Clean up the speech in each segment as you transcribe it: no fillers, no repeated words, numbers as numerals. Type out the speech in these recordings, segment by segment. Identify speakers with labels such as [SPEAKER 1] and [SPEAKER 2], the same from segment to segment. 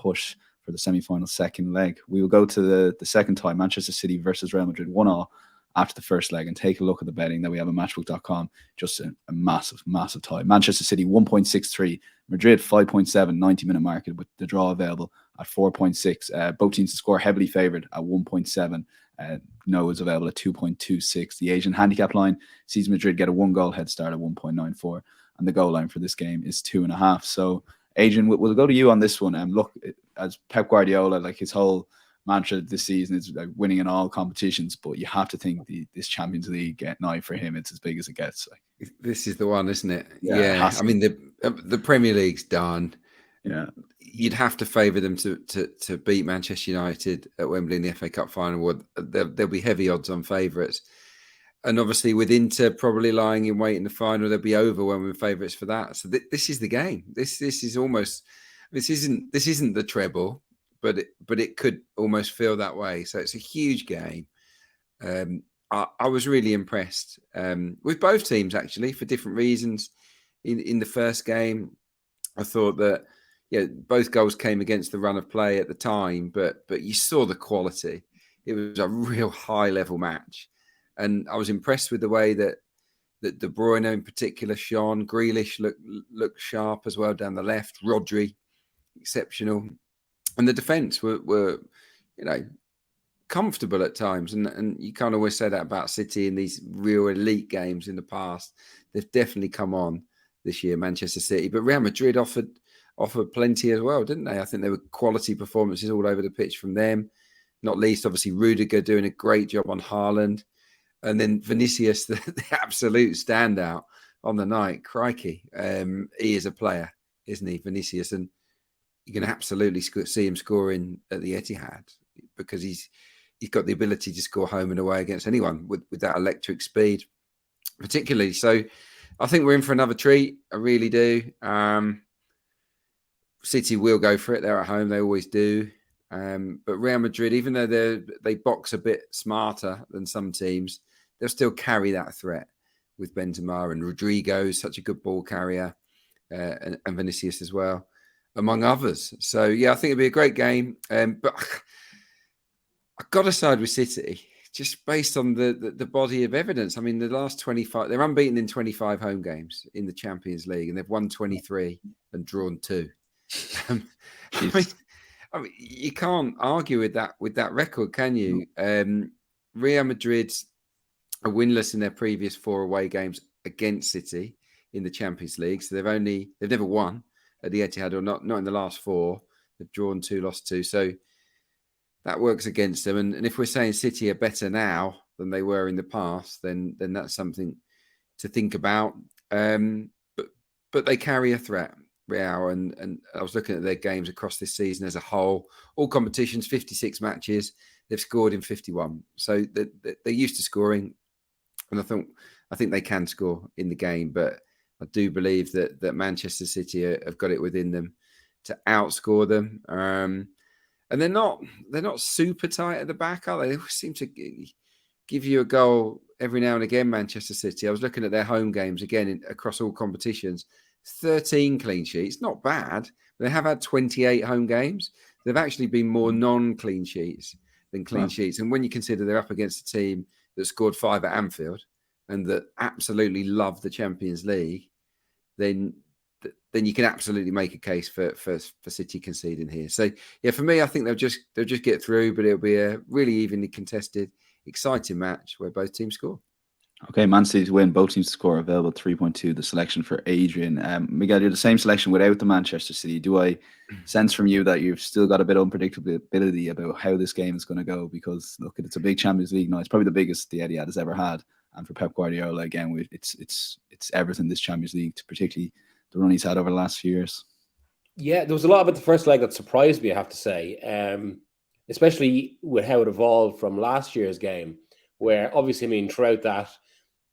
[SPEAKER 1] push for the semi-final second leg. We will go to the second tie, Manchester City versus Real Madrid, 1-1 after the first leg, and take a look at the betting that we have on Matchbook.com. Just a massive tie. Manchester City 1.63, Madrid 5.7, 90-minute market with the draw available at 4.6. Both teams to score heavily favoured at 1.7. No is available at 2.26. The Asian handicap line sees Madrid get a 1-goal head start at 1.94, and the goal line for this game is 2.5. So, Adrian, we'll go to you on this one. Look, as Pep Guardiola, like his whole mantra this season is like winning in all competitions, but you have to think this Champions League night for him, it's as big as it gets. Like,
[SPEAKER 2] this is the one, isn't it?
[SPEAKER 1] Yeah.
[SPEAKER 2] I mean, the Premier League's done.
[SPEAKER 1] Yeah,
[SPEAKER 2] you'd have to favour them to beat Manchester United at Wembley in the FA Cup final. There'll be heavy odds on favourites, and obviously with Inter probably lying in wait in the final, there'll be overwhelming favourites for that. So this is the game. This is almost this isn't the treble, but it could almost feel that way. So it's a huge game. I was really impressed with both teams actually for different reasons. In the first game, I thought that both goals came against the run of play at the time, but you saw the quality. It was a real high level match, and I was impressed with the way that De Bruyne in particular shone. Grealish looked sharp as well down the left. Rodri, exceptional, and the defence were comfortable at times. And you can't always say that about City in these real elite games in the past. They've definitely come on this year, Manchester City, but Real Madrid offered plenty as well, didn't they? I think there were quality performances all over the pitch from them, not least obviously Rudiger doing a great job on Haaland, and then Vinicius, the absolute standout on the night. Crikey, he is a player, isn't he, Vinicius? And you can absolutely see him scoring at the Etihad because he's got the ability to score home and away against anyone with that electric speed, particularly. So I think we're in for another treat. I really do. City will go for it. They're at home. They always do. But Real Madrid, even though they box a bit smarter than some teams, they'll still carry that threat with Benzema and Rodrigo, such a good ball carrier, and Vinicius as well, among others. So, I think it'll be a great game. But I've got to side with City, just based on the body of evidence. I mean, the last 25, they're unbeaten in 25 home games in the Champions League, and they've won 23 and drawn 2. I mean, you can't argue with that record, can you? Real Madrid are winless in their previous 4 away games against City in the Champions League, so they've never won at the Etihad, or not in the last 4. They've drawn 2, lost 2, so that works against them. And if we're saying City are better now than they were in the past, then that's something to think about. But they carry a threat. Real, and I was looking at their games across this season as a whole, all competitions, 56 matches, they've scored in 51. So they're used to scoring, and I think they can score in the game. But I do believe that Manchester City have got it within them to outscore them. And they're not super tight at the back, are they? They seem to give you a goal every now and again, Manchester City. I was looking at their home games again across all competitions. 13 clean sheets, not bad. They have had 28 home games. They've actually been more non-clean sheets than clean sheets. And when you consider they're up against a team that scored 5 at Anfield and that absolutely love the Champions League, then you can absolutely make a case for City conceding here. So for me, I think they'll just get through, but it'll be a really evenly contested, exciting match where both teams score.
[SPEAKER 1] Okay, Man City to win. Both teams to score. Available 3.2. The selection for Adrian. Miguel, you're the same selection without the Manchester City. Do I sense from you that you've still got a bit of unpredictability about how this game is going to go? Because look, it's a big Champions League night. It's probably the biggest the Etihad has ever had. And for Pep Guardiola, again, it's everything this Champions League, particularly the run he's had over the last few years.
[SPEAKER 3] Yeah, there was a lot about the first leg that surprised me, I have to say, especially with how it evolved from last year's game, where obviously, I mean, throughout that,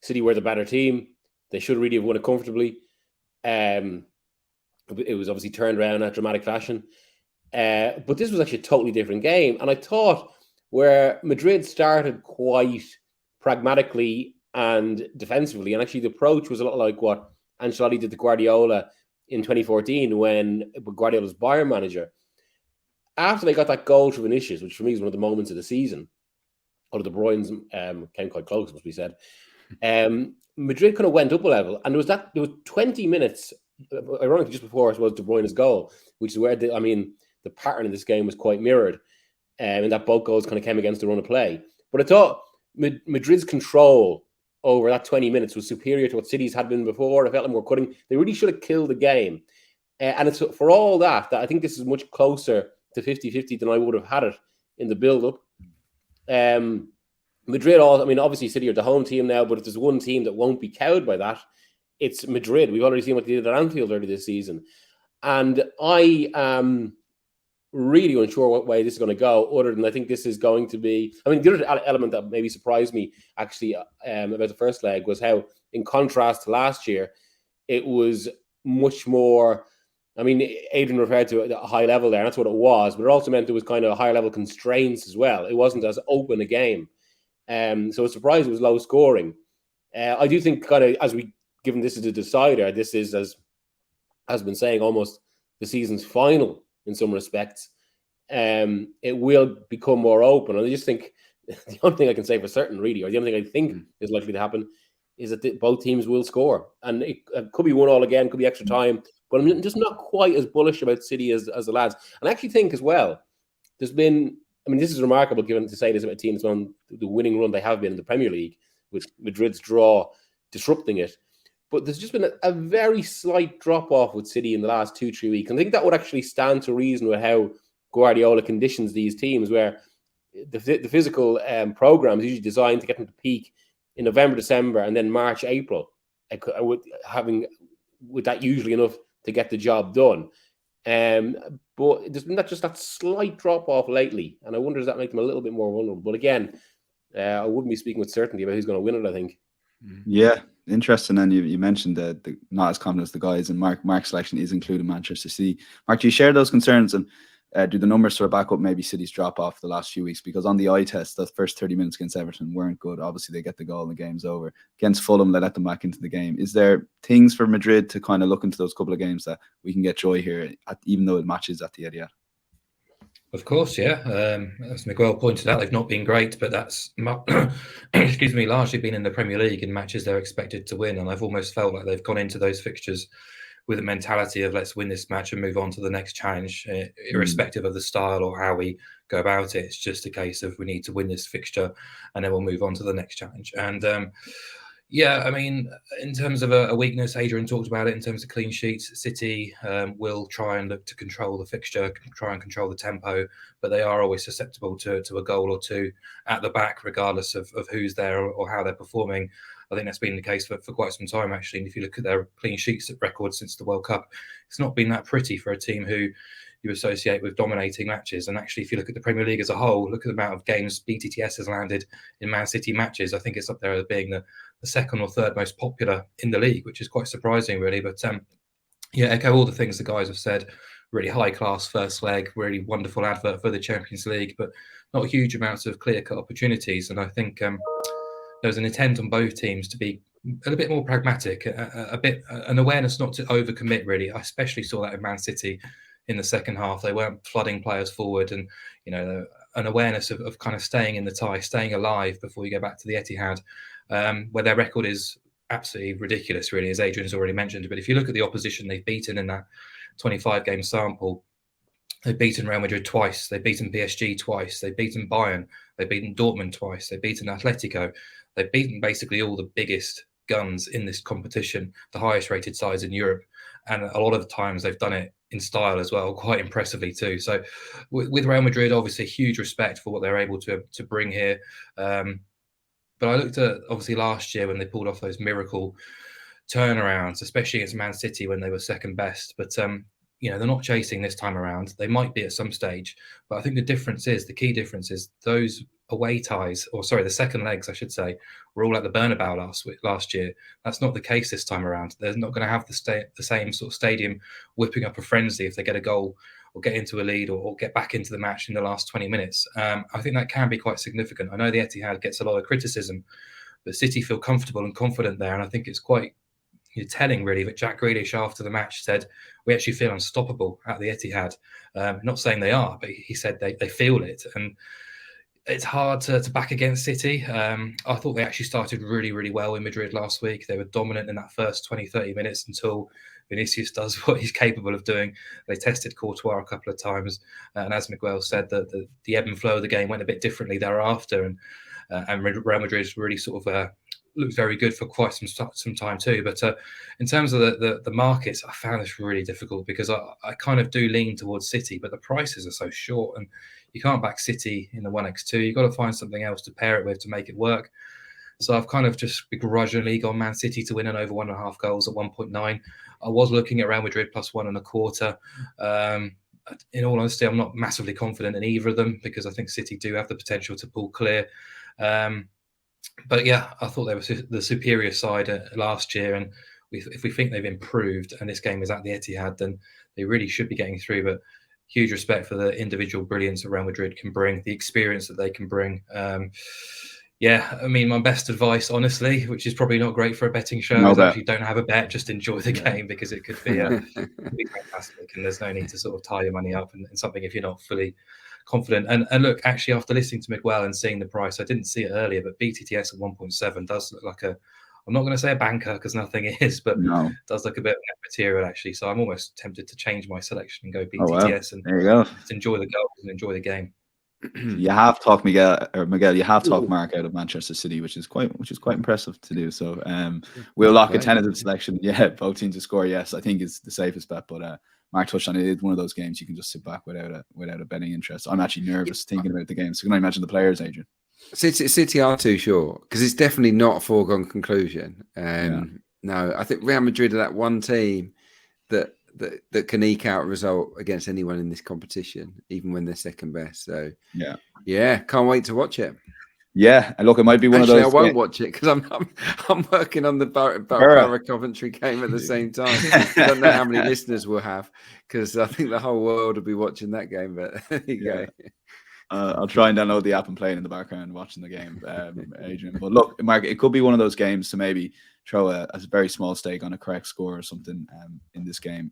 [SPEAKER 3] City were the better team. They should really have won it comfortably. It was obviously turned around in a dramatic fashion. But this was actually a totally different game. And I thought where Madrid started quite pragmatically and defensively, and actually the approach was a lot like what Ancelotti did to Guardiola in 2014 when Guardiola's Bayern manager. after they got that goal to Vinicius, which for me is one of the moments of the season, although De Bruyne's came quite close, must be said. Madrid kind of went up a level, and there was 20 minutes, ironically, just before it was De Bruyne's goal, which is where the pattern of this game was quite mirrored, and that both goals kind of came against the run of play. But I thought Madrid's control over that 20 minutes was superior to what City's had been before. I felt like more cutting. They really should have killed the game. And it's for all that I think this is much closer to 50-50 than I would have had it in the build-up. Madrid, obviously City are the home team now, but if there's one team that won't be cowed by that, it's Madrid. We've already seen what they did at Anfield earlier this season. And I am really unsure what way this is going to go, other than I think this is going to be... the other element that maybe surprised me, actually, about the first leg was how, in contrast to last year, it was much more... Adrian referred to it at a high level there, and that's what it was, but it also meant there was kind of higher level constraints as well. It wasn't as open a game. So it's surprised it was low scoring. I do think, kind of, given this is a decider, this is, as has been saying, almost the season's final in some respects. It will become more open. And I just think the only thing I can say for certain, really, or the only thing I think is likely to happen, is that both teams will score. And it could be 1-1 again, could be extra time. But I'm just not quite as bullish about City as the lads. And I actually think as well, there's been... this is remarkable given to say this about a team that's on the winning run they have been in the Premier League, with Madrid's draw disrupting it. But there's just been a very slight drop-off with City in the last 2-3 weeks. And I think that would actually stand to reason with how Guardiola conditions these teams, where the physical program is usually designed to get them to peak in November, December, and then March, April. With that usually enough to get the job done. But there's been that slight drop-off lately, and I wonder, does that make them a little bit more vulnerable? But again, I wouldn't be speaking with certainty about who's going to win it, I think.
[SPEAKER 1] Yeah, interesting. And you mentioned that not as confident as the guys, and Mark's selection is including Manchester City. Mark, do you share those concerns, and do the numbers sort of back up maybe City's drop-off the last few weeks? Because on the eye test, the first 30 minutes against Everton weren't good. Obviously, they get the goal and the game's over. Against Fulham, they let them back into the game. Is there things for Madrid to kind of look into those couple of games that we can get joy here, even though it matches at the Etihad?
[SPEAKER 4] Of course, yeah. As Miguel pointed out, they've not been great, but that's largely been in the Premier League in matches they're expected to win. And I've almost felt like they've gone into those fixtures with a mentality of let's win this match and move on to the next challenge, irrespective of the style or how we go about it. It's just a case of we need to win this fixture and then we'll move on to the next challenge. And in terms of a weakness, Adrian talked about it in terms of clean sheets. City will try and look to control the fixture, try and control the tempo, but they are always susceptible to a goal or two at the back, regardless of who's there or how they're performing. I think that's been the case for quite some time, actually. And if you look at their clean sheets record since the World Cup, it's not been that pretty for a team who you associate with dominating matches. And actually, if you look at the Premier League as a whole, look at the amount of games BTTS has landed in Man City matches. I think it's up there as being the second or third most popular in the league, which is quite surprising, really. But echo all the things the guys have said. Really high-class first leg, really wonderful advert for the Champions League, but not huge amounts of clear-cut opportunities. And I think there's an intent on both teams to be a little bit more pragmatic, an awareness not to overcommit, really. I especially saw that in Man City in the second half. They weren't flooding players forward, and an awareness of kind of staying in the tie, staying alive before you go back to the Etihad, where their record is absolutely ridiculous, really, as Adrian's already mentioned. But if you look at the opposition they've beaten in that 25-game sample, they've beaten Real Madrid twice, they've beaten PSG twice, they've beaten Bayern, they've beaten Dortmund twice, they've beaten Atletico. They've beaten basically all the biggest guns in this competition, the highest rated sides in Europe. And a lot of the times they've done it in style as well, quite impressively too. So with Real Madrid, obviously huge respect for what they're able to bring here. But I looked at obviously last year when they pulled off those miracle turnarounds, especially against Man City when they were second best. But they're not chasing this time around. They might be at some stage, but I think the key difference is those away ties, the second legs, I should say, were all at the Bernabeu last year. That's not the case this time around. They're not going to have the same sort of stadium whipping up a frenzy if they get a goal or get into a lead or get back into the match in the last 20 minutes. I think that can be quite significant. I know the Etihad gets a lot of criticism, but City feel comfortable and confident there, and I think it's quite telling really that Jack Grealish after the match said, "We actually feel unstoppable at the Etihad." Not saying they are, but he said they feel it. And it's hard to back against City. I thought they actually started really, really well in Madrid last week. They were dominant in that first 20, 30 minutes until Vinicius does what he's capable of doing. They tested Courtois a couple of times. And as Miguel said, the ebb and flow of the game went a bit differently thereafter. And Real Madrid really sort of looked very good for quite some time too. But in terms of the markets, I found this really difficult because I kind of do lean towards City, but the prices are so short and you can't back City in the 1x2. You've got to find something else to pair it with to make it work. So I've kind of just begrudgingly gone Man City to win and over 1.5 goals at 1.9. I was looking at Real Madrid plus 1.25. In all honesty, I'm not massively confident in either of them because I think City do have the potential to pull clear. But yeah, I thought they were the superior side last year. And if we think they've improved and this game is at the Etihad, then they really should be getting through. But huge respect for the individual brilliance that Real Madrid can bring, the experience that they can bring. Yeah, I mean, my best advice, honestly, which is probably not great for a betting show, is actually don't have a bet, just enjoy the game because it could be, could be fantastic. And there's no need to sort of tie your money up in something if you're not fully confident. And look, actually, after listening to Miguel and seeing the price, I didn't see it earlier, but BTTS at 1.7 does look like I'm not going to say a banker because nothing is, but it does look a bit of material actually. So I'm almost tempted to change my selection and go BTTS and
[SPEAKER 1] there you go.
[SPEAKER 4] Just enjoy the goals and enjoy the game.
[SPEAKER 1] You have talked Miguel. You have talked Mark out of Manchester City, which is quite impressive to do. So we'll lock a tentative selection. Yeah, both teams to score. Yes, I think is the safest bet. But Mark touched on it. It's one of those games you can just sit back without a betting interest. I'm actually nervous thinking about the game. So can I imagine the players, Adrian?
[SPEAKER 2] City are too short because it's definitely not a foregone conclusion. No, I think Real Madrid are that one team that can eke out a result against anyone in this competition, even when they're second best. So yeah, can't wait to watch it.
[SPEAKER 1] Yeah, and look, it might be one of those.
[SPEAKER 2] I won't watch it because I'm working on the Borough Coventry game at the same time. I don't know how many listeners we'll have because I think the whole world will be watching that game. But there you go.
[SPEAKER 1] I'll try and download the app and play it in the background watching the game, Adrian. But look, Mark, it could be one of those games to maybe throw a very small stake on a correct score or something in this game.